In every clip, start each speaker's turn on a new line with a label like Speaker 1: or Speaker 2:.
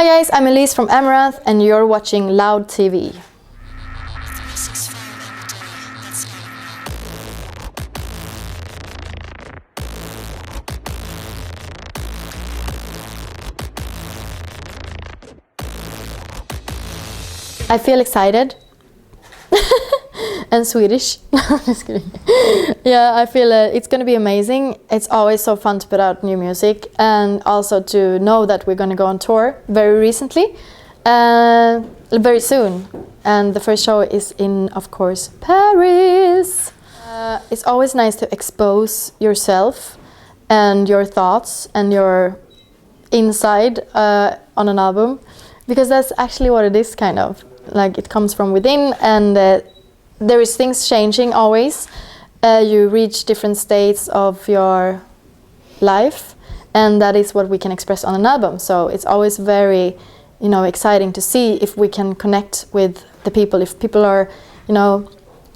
Speaker 1: Hi guys, I'm Elize from Amaranthe and you're watching Loud TV. I feel excited and Swedish. Just kidding. Yeah, I feel it's going to be amazing. It's always so fun to put out new music and also to know that we're going to go on tour very recently, very soon. And the first show is in, of course, Paris. It's always nice to expose yourself and your thoughts and your inside on an album, because that's actually what it is, kind of. Like, it comes from within, and there is things changing always. You reach different states of your life, and that is what we can express on an album. So it's always very, exciting to see if we can connect with the people, if people are,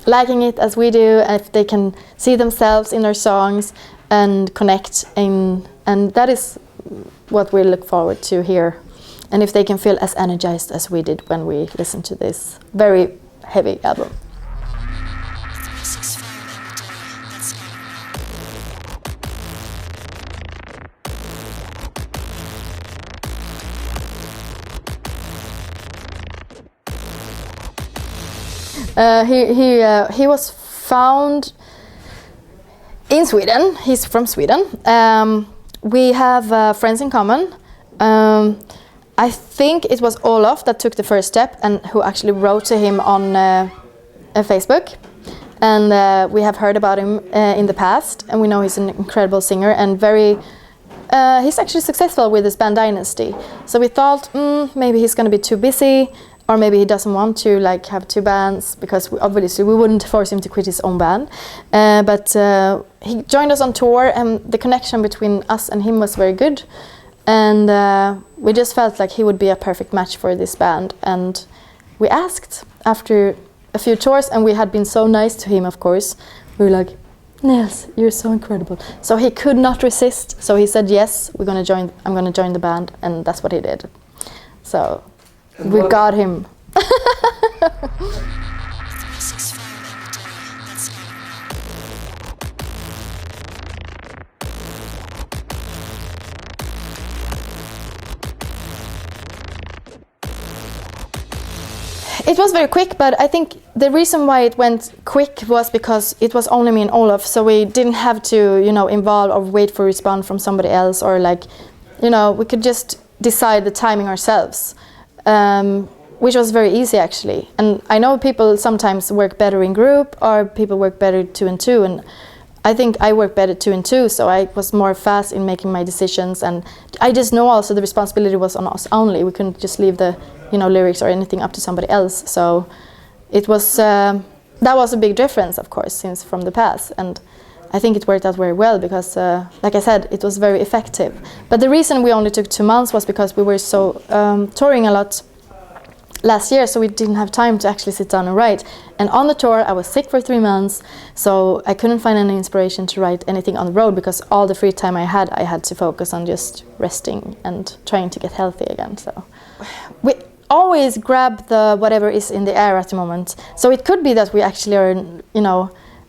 Speaker 1: liking it as we do, and if they can see themselves in our songs and connect in, and that is what we look forward to here. And if they can feel as energized as we did when we listened to this very heavy album. He was found in Sweden. He's from Sweden. We have friends in common. I think it was Olof that took the first step and who actually wrote to him on Facebook. And we have heard about him in the past, and we know he's an incredible singer and he's actually successful with his band Dynasty. So we thought maybe he's going to be too busy, or maybe he doesn't want to have two bands, because obviously we wouldn't force him to quit his own band. But he joined us on tour, and the connection between us and him was very good. And we just felt like he would be a perfect match for this band. And we asked after a few tours, and we had been so nice to him, of course. We were like, Nils, you're so incredible. So he could not resist. So he said, yes, I'm going to join the band. And that's what he did. So we got him. It was very quick, but I think the reason why it went quick was because it was only me and Olof, so we didn't have to, involve or wait for a response from somebody else, or we could just decide the timing ourselves, which was very easy actually. And I know people sometimes work better in group, or people work better two and two, and I think I work better two and two, so I was more fast in making my decisions, and I just know also the responsibility was on us only. We couldn't just leave the lyrics or anything up to somebody else. So it was that was a big difference, of course, since from the past, and I think it worked out very well because, like I said, it was very effective. But the reason we only took 2 months was because we were so touring a lot last year, so we didn't have time to actually sit down and write. And on the tour, I was sick for 3 months, so I couldn't find any inspiration to write anything on the road, because all the free time I had to focus on just resting and trying to get healthy again. So we always grab the whatever is in the air at the moment. So it could be that we actually are,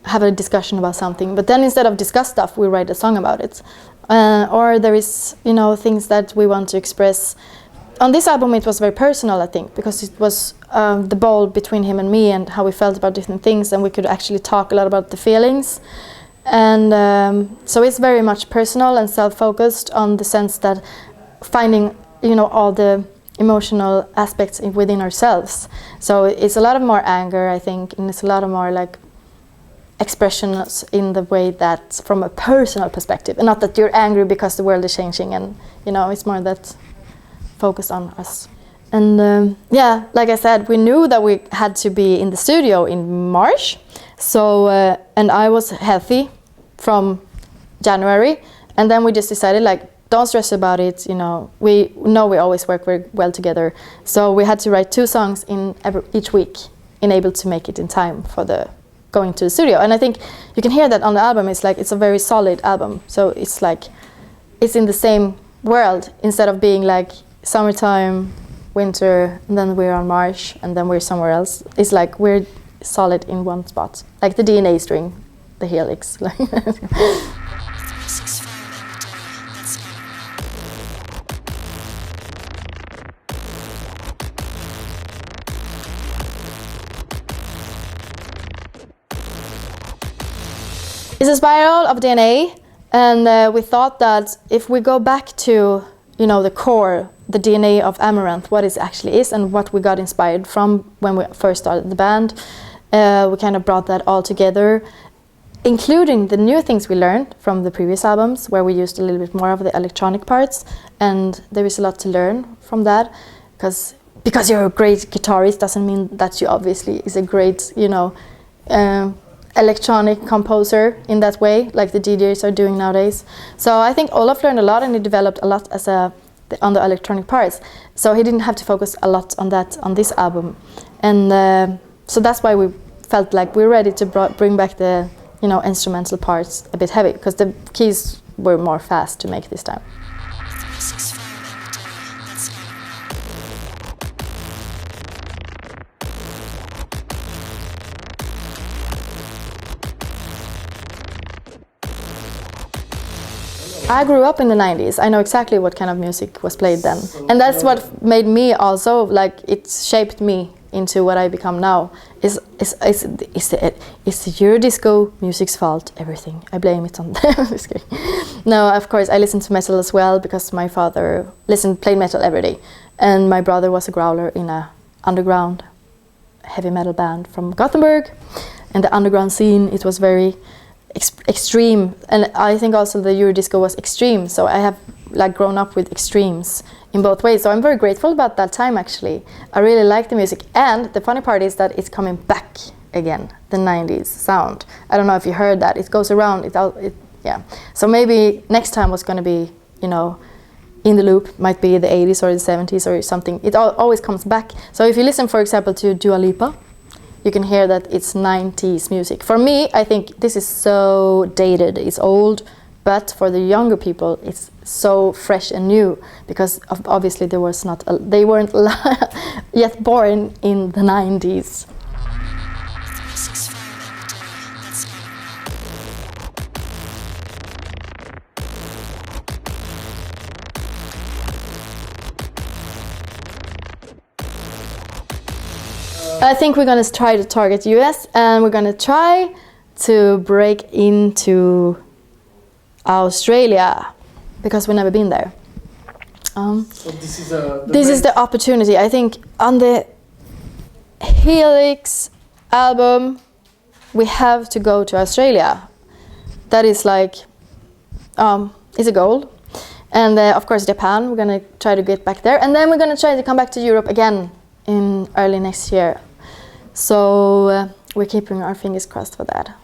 Speaker 1: have a discussion about something, but then instead of discuss stuff, we write a song about it. Or there is, things that we want to express. On this album, it was very personal, I think, because it was the bond between him and me, and how we felt about different things, and we could actually talk a lot about the feelings. And so it's very much personal and self-focused, on the sense that finding, all the emotional aspects within ourselves. So it's a lot of more anger, I think, and it's a lot of more expressions in the way that from a personal perspective, and not that you're angry because the world is changing, and it's more that focused on us. And like I said, we knew that we had to be in the studio in March. So and I was healthy from January, and then we just decided don't stress about it, we know we always work very well together. So we had to write 2 songs each week, and able to make it in time for the going to the studio. And I think you can hear that on the album. It's a very solid album. So it's in the same world, instead of being summertime, winter, and then we're on Mars, and then we're somewhere else. It's like we're solid in one spot, like the DNA string, the helix. It's a spiral of DNA, and we thought that if we go back to, you know, the core, the DNA of Amaranthe, what it actually is, and what we got inspired from when we first started the band, we kind of brought that all together, including the new things we learned from the previous albums, where we used a little bit more of the electronic parts, and there is a lot to learn from that, because you're a great guitarist doesn't mean that you obviously is a great, you know, electronic composer in that way, like the DJs are doing nowadays. So I think Olaf learned a lot, and he developed a lot on the electronic parts. So he didn't have to focus a lot on that on this album, and so that's why we felt like we're ready to bring back the, you know, instrumental parts a bit heavy, because the keys were more fast to make this time. I grew up in the 90s. I know exactly what kind of music was played then. And that's what made me also, like, it shaped me into what I become now. It's the Eurodisco music's fault, everything. I blame it on them. No, of course, I listen to metal as well, because my father played metal every day. And my brother was a growler in a underground heavy metal band from Gothenburg. And the underground scene, it was very extreme, and I think also the Eurodisco was extreme, so I have like grown up with extremes in both ways, so I'm very grateful about that time actually. I really like the music, and the funny part is that it's coming back again, the 90s sound. I don't know if you heard that, it goes around, yeah. So maybe next time was going to be, you know, in the loop, might be the 80s or the 70s or something. It always comes back. So if you listen, for example, to Dua Lipa, you can hear that it's 90s music. For me, I think this is so dated, it's old, but for the younger people, it's so fresh and new, because obviously they weren't yet born in the 90s. I think we're going to try to target US, and we're going to try to break into Australia, because we've never been there.
Speaker 2: So
Speaker 1: this is the opportunity. I think on the Helix album, we have to go to Australia. That is like, is a goal. And of course Japan, we're going to try to get back there. And then we're going to try to come back to Europe again in early next year. So we're keeping our fingers crossed for that.